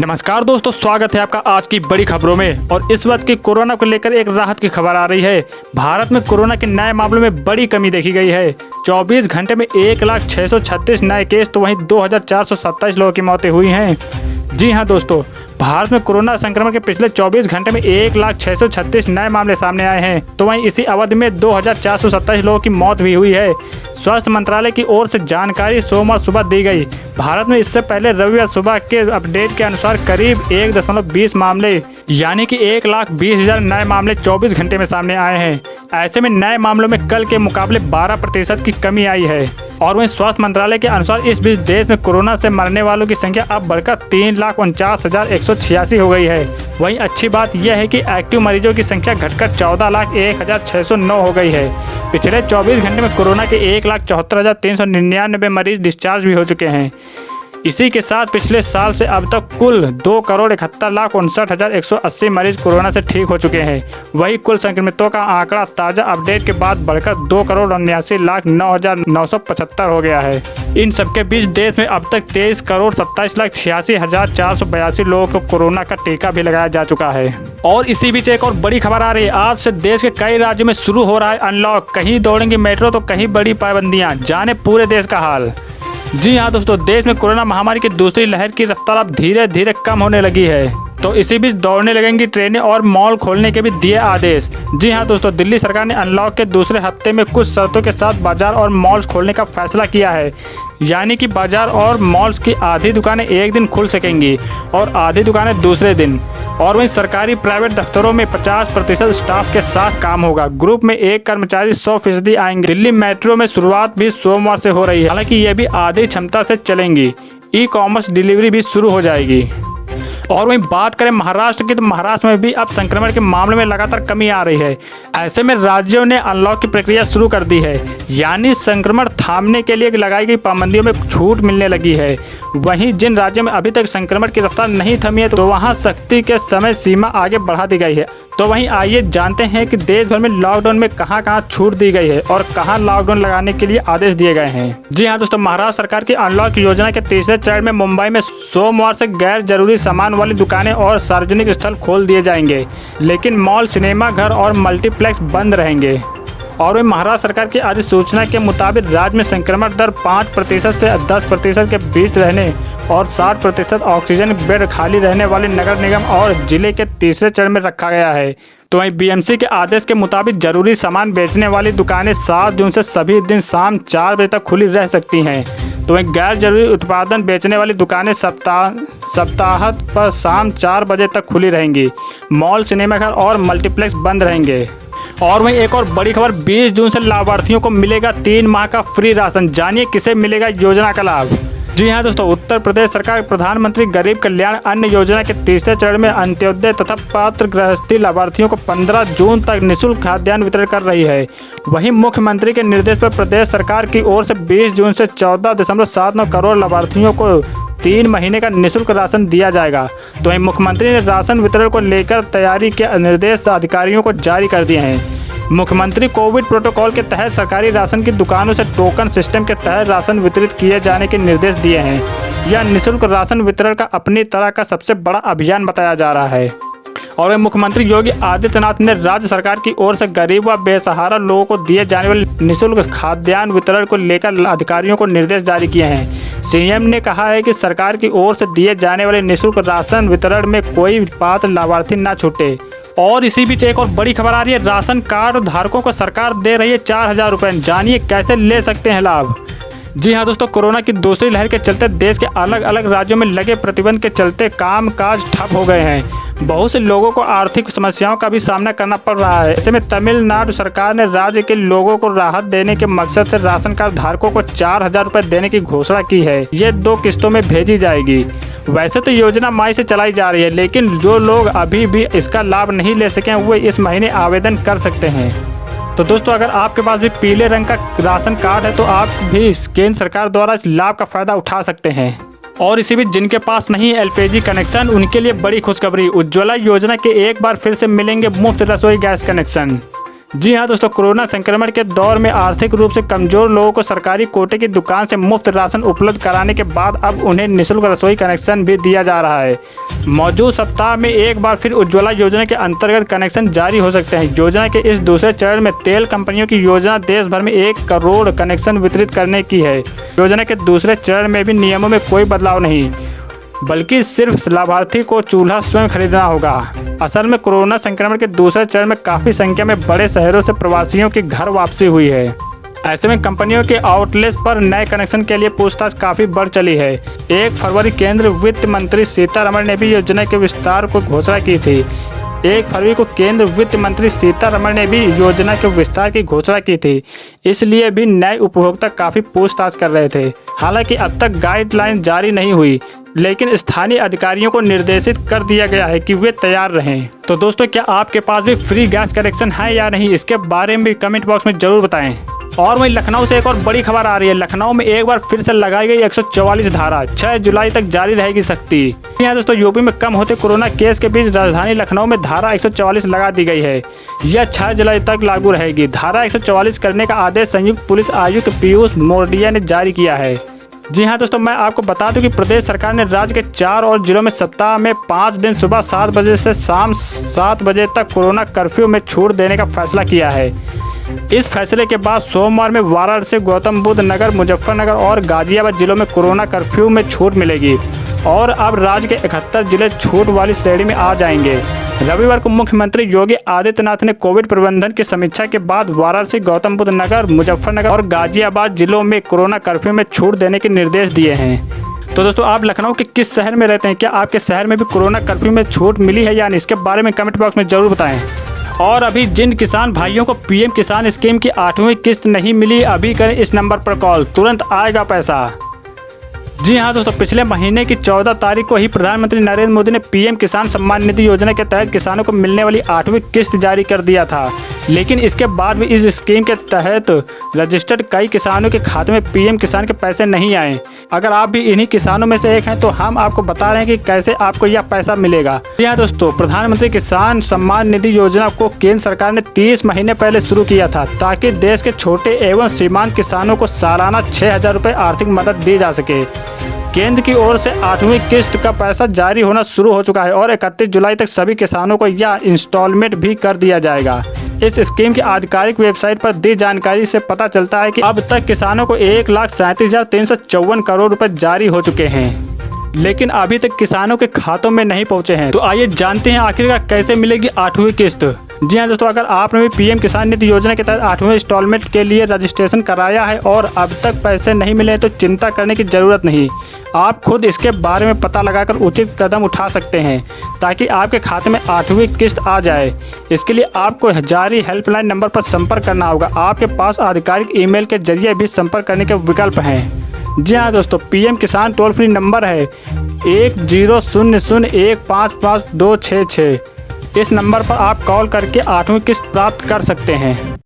नमस्कार दोस्तों, स्वागत है आपका आज की बड़ी खबरों में। और इस वक्त की कोरोना को लेकर एक राहत की खबर आ रही है। भारत में कोरोना के नए मामलों में बड़ी कमी देखी गई है। 24 घंटे में 1,0636 नए केस तो वहीं 2,427 लोगों की मौतें हुई हैं। जी हां दोस्तों, भारत में कोरोना संक्रमण के पिछले 24 घंटे में 1,0636 नए मामले सामने आए हैं, तो वहीं इसी अवधि में 2,427 लोगों की मौत भी हुई है। स्वास्थ्य मंत्रालय की ओर से जानकारी सोमवार सुबह दी गई। भारत में इससे पहले रविवार सुबह के अपडेट के अनुसार करीब 1.20 मामले यानी कि 1,20,000 नए मामले 24 घंटे में सामने आए हैं। ऐसे में नए मामलों में कल के मुकाबले 12% की कमी आई है। और वहीं स्वास्थ्य मंत्रालय के अनुसार इस बीच देश में कोरोना से मरने वालों की संख्या अब बढ़कर 3,49,186 हो गई है। वहीं अच्छी बात यह है कि एक्टिव मरीजों की संख्या घटकर 14,01,609 हो गई है। पिछले 24 घंटे में कोरोना के 1,74,399 मरीज डिस्चार्ज भी हो चुके हैं। इसी के साथ पिछले साल से अब तक कुल 2,71,59,180 मरीज कोरोना से ठीक हो चुके हैं। वहीं कुल संक्रमितों का आंकड़ा ताज़ा अपडेट के बाद बढ़कर 2,79,09,975 हो गया है। इन सबके बीच देश में अब तक 23,27,86,482 लोगों को कोरोना का टीका भी लगाया जा चुका है। और इसी बीच एक और बड़ी खबर आ रही है। आज से देश के कई राज्यों में शुरू हो रहा है अनलॉक। कहीं दौड़ेंगी मेट्रो तो कहीं बड़ी पाबंदियां। जाने पूरे देश का हाल। जी हाँ दोस्तों, देश में कोरोना महामारी की दूसरी लहर की रफ्तार अब धीरे धीरे कम होने लगी है, तो इसी बीच दौड़ने लगेंगी ट्रेनें और मॉल खोलने के भी दिए आदेश। जी हाँ दोस्तों, दिल्ली सरकार ने अनलॉक के दूसरे हफ्ते में कुछ शर्तों के साथ बाजार और मॉल्स खोलने का फैसला किया है। यानी कि बाजार और मॉल्स की आधी दुकानें एक दिन खुल सकेंगी और आधी दुकानें दूसरे दिन। और वहीं सरकारी प्राइवेट दफ्तरों में 50% स्टाफ के साथ काम होगा। ग्रुप में एक कर्मचारी 100% आएंगे। दिल्ली मेट्रो में शुरुआत भी सोमवार से हो रही है, हालांकि ये भी आधी क्षमता से चलेंगी। ई कॉमर्स डिलीवरी भी शुरू हो जाएगी। और वहीं बात करें महाराष्ट्र की, तो महाराष्ट्र में भी अब संक्रमण के मामले में लगातार कमी आ रही है। ऐसे में राज्यों ने अनलॉक की प्रक्रिया शुरू कर दी है, यानी संक्रमण थामने के लिए लगाई गई पाबंदियों में छूट मिलने लगी है। वहीं जिन राज्यों में अभी तक संक्रमण की रफ्तार नहीं थमी है, तो वहां सख्ती के समय सीमा आगे बढ़ा दी गई है। तो वहीं आइए जानते हैं कि देश भर में लॉकडाउन में कहां छूट दी गई है और कहां लॉकडाउन लगाने के लिए आदेश दिए गए हैं। जी हां दोस्तों, महाराष्ट्र सरकार की अनलॉक योजना के तीसरे चरण में मुंबई में सोमवार से गैर जरूरी सामान वाली दुकानें और सार्वजनिक स्थल खोल दिए जाएंगे, लेकिन मॉल, सिनेमा घर और मल्टीप्लेक्स बंद रहेंगे। और वहीं महाराष्ट्र सरकार की अधिसूचना के मुताबिक राज्य में संक्रमण दर 5% से 10% के बीच रहने और 60% ऑक्सीजन बेड खाली रहने वाले नगर निगम और जिले के तीसरे चरण में रखा गया है। तो वहीं बीएमसी के आदेश के मुताबिक जरूरी सामान बेचने वाली दुकानें 7 जून से सभी दिन शाम 4 बजे तक खुली रह सकती हैं। तो वहीं गैर जरूरी उत्पादन बेचने वाली दुकानें सप्ताह पर शाम 4 बजे तक खुली रहेंगी। मॉल, सिनेमाघर और मल्टीप्लेक्स बंद रहेंगे। और वहीं एक और बड़ी खबर, 20 जून से लाभार्थियों को मिलेगा 3 माह का फ्री राशन। जानिए किसे मिलेगा योजना का लाभ। जी हाँ दोस्तों, उत्तर प्रदेश सरकार प्रधानमंत्री गरीब कल्याण अन्न योजना के तीसरे चरण में अंत्योदय तथा पात्र गृहस्थी लाभार्थियों को 15 जून तक निःशुल्क खाद्यान्न वितरण कर रही है। वहीं मुख्यमंत्री के निर्देश पर प्रदेश सरकार की ओर से 20 जून से 14.79 करोड़ लाभार्थियों को 3 महीने का निःशुल्क राशन दिया जाएगा। तो वहीं मुख्यमंत्री ने राशन वितरण को लेकर तैयारी के निर्देश अधिकारियों को जारी कर दिए हैं। मुख्यमंत्री कोविड प्रोटोकॉल के तहत सरकारी राशन की दुकानों से टोकन सिस्टम के तहत राशन वितरित किए जाने के निर्देश दिए हैं। यह निःशुल्क राशन वितरण का अपनी तरह का सबसे बड़ा अभियान बताया जा रहा है। और मुख्यमंत्री योगी आदित्यनाथ ने राज्य सरकार की ओर से गरीब व बेसहारा लोगों को दिए जाने वाले निःशुल्क खाद्यान्न वितरण को लेकर अधिकारियों को निर्देश जारी किए हैं। सीएम ने कहा है कि सरकार की ओर से दिए जाने वाले निःशुल्क राशन वितरण में कोई पात्र लाभार्थी न छूटे। और इसी बीच एक और बड़ी खबर आ रही है। राशन कार्ड धारकों को सरकार दे रही है 4,000 रुपये। जानिए कैसे ले सकते हैं लाभ। जी हाँ दोस्तों, कोरोना की दूसरी लहर के चलते देश के अलग अलग राज्यों में लगे प्रतिबंध के चलते काम काज ठप हो गए हैं। बहुत से लोगों को आर्थिक समस्याओं का भी सामना करना पड़ रहा है। ऐसे में तमिलनाडु सरकार ने राज्य के लोगों को राहत देने के मकसद से राशन कार्ड धारकों को 4,000 रुपये देने की घोषणा की है। ये 2 किस्तों में भेजी जाएगी। वैसे तो योजना मई से चलाई जा रही है, लेकिन जो लोग अभी भी इसका लाभ नहीं ले सके हैं, वो इस महीने आवेदन कर सकते हैं। तो दोस्तों, अगर आपके पास भी पीले रंग का राशन कार्ड है तो आप भी केंद्र सरकार द्वारा इस लाभ का फायदा उठा सकते हैं। और इसी बीच जिनके पास नहीं है एलपीजी कनेक्शन, उनके लिए बड़ी खुशखबरी। उज्ज्वला योजना के एक बार फिर से मिलेंगे मुफ्त रसोई गैस कनेक्शन। जी हाँ दोस्तों, कोरोना संक्रमण के दौर में आर्थिक रूप से कमजोर लोगों को सरकारी कोटे की दुकान से मुफ्त राशन उपलब्ध कराने के बाद अब उन्हें निःशुल्क रसोई कनेक्शन भी दिया जा रहा है। मौजूद सप्ताह में एक बार फिर उज्ज्वला योजना के अंतर्गत कनेक्शन जारी हो सकते हैं। योजना के इस दूसरे चरण में तेल कंपनियों की योजना देश भर में 1 करोड़ कनेक्शन वितरित करने की है। योजना के दूसरे चरण में भी नियमों में कोई बदलाव नहीं, बल्कि सिर्फ लाभार्थी को चूल्हा स्वयं खरीदना होगा। असल में कोरोना संक्रमण के दूसरे चरण में काफ़ी संख्या में बड़े शहरों से प्रवासियों की घर वापसी हुई है। ऐसे में कंपनियों के आउटलेट्स पर नए कनेक्शन के लिए पूछताछ काफ़ी बढ़ चली है। 1 फरवरी केंद्रीय वित्त मंत्री सीतारमण ने भी योजना के विस्तार को घोषणा की थी। 1 फरवरी को केंद्रीय वित्त मंत्री सीतारमण ने भी योजना के विस्तार की घोषणा की थी, इसलिए भी नए उपभोक्ता काफ़ी पूछताछ कर रहे थे। हालांकि अब तक गाइडलाइन जारी नहीं हुई, लेकिन स्थानीय अधिकारियों को निर्देशित कर दिया गया है कि वे तैयार रहें। तो दोस्तों, क्या आपके पास भी फ्री गैस कनेक्शन है या नहीं, इसके बारे में भी कमेंट बॉक्स में ज़रूर बताएं। और वहीं लखनऊ से एक और बड़ी खबर आ रही है। लखनऊ में एक बार फिर से लगाई गई 144 धारा 6 जुलाई तक जारी रहेगी सख्ती। यहाँ दोस्तों, यूपी में कम होते कोरोना केस के बीच राजधानी लखनऊ में धारा 144 लगा दी गई है। यह 6 जुलाई तक लागू रहेगी। धारा 144 करने का आदेश संयुक्त पुलिस आयुक्त पीयूष मोरडिया ने जारी किया है। जी हाँ दोस्तों, मैं आपको बता दूं कि प्रदेश सरकार ने राज्य के 4 और जिलों में सप्ताह में 5 दिन सुबह 7 बजे से शाम 7 बजे तक कोरोना कर्फ्यू में छूट देने का फैसला किया है। इस फैसले के बाद सोमवार में वाराणसी, गौतम बुद्ध नगर, मुजफ्फरनगर और गाजियाबाद जिलों में कोरोना कर्फ्यू में छूट मिलेगी और अब राज्य के 71 जिले छूट वाली श्रेणी में आ जाएंगे। रविवार को मुख्यमंत्री योगी आदित्यनाथ ने कोविड प्रबंधन की समीक्षा के बाद वाराणसी, गौतम बुद्ध नगर, मुजफ्फरनगर और गाजियाबाद जिलों में कोरोना कर्फ्यू में छूट देने के निर्देश दिए हैं। तो दोस्तों, आप लखनऊ के किस शहर में रहते हैं? क्या आपके शहर में भी कोरोना कर्फ्यू में छूट मिली है या नहीं? इसके बारे में कमेंट बॉक्स में जरूर बताएं। और अभी जिन किसान भाइयों को पीएम किसान स्कीम की 8वीं किस्त नहीं मिली, अभी करें इस नंबर पर कॉल, तुरंत आएगा पैसा। जी हाँ दोस्तों, पिछले महीने की 14 तारीख को ही प्रधानमंत्री नरेंद्र मोदी ने पीएम किसान सम्मान निधि योजना के तहत किसानों को मिलने वाली 8वीं किस्त जारी कर दिया था। लेकिन इसके बाद भी इस स्कीम के तहत रजिस्टर्ड कई किसानों के खाते में पीएम किसान के पैसे नहीं आए। अगर आप भी इन्हीं किसानों में से एक हैं तो हम आपको बता रहे हैं कि कैसे आपको यह पैसा मिलेगा। जी हाँ दोस्तों, प्रधानमंत्री किसान सम्मान निधि योजना को केंद्र सरकार ने 30 महीने पहले शुरू किया था ताकि देश के छोटे एवं सीमांत किसानों को सालाना 6,000 रुपये आर्थिक मदद दी जा सके। केंद्र की ओर से 8वीं किस्त का पैसा जारी होना शुरू हो चुका है और 31 जुलाई तक सभी किसानों को यह इंस्टॉलमेंट भी कर दिया जाएगा। इस स्कीम की आधिकारिक वेबसाइट पर दी जानकारी से पता चलता है कि अब तक किसानों को 1,37,354 करोड़ रुपए जारी हो चुके हैं, लेकिन अभी तक किसानों के खातों में नहीं पहुंचे हैं। तो आइए जानते हैं आखिरकार कैसे मिलेगी 8वीं किस्त। जी हाँ दोस्तों, अगर आपने भी पीएम किसान निधि योजना के तहत 8वें इंस्टॉलमेंट के लिए रजिस्ट्रेशन कराया है और अब तक पैसे नहीं मिले तो चिंता करने की ज़रूरत नहीं। आप खुद इसके बारे में पता लगाकर उचित कदम उठा सकते हैं ताकि आपके खाते में 8वीं किस्त आ जाए। इसके लिए आपको जारी हेल्पलाइन नंबर पर संपर्क करना होगा। आपके पास आधिकारिक ईमेल के जरिए भी संपर्क करने के विकल्प हैं। जी हाँ दोस्तों, पीएम किसान टोल फ्री नंबर है 1000155266। इस नंबर पर आप कॉल करके 8वीं किस्त प्राप्त कर सकते हैं।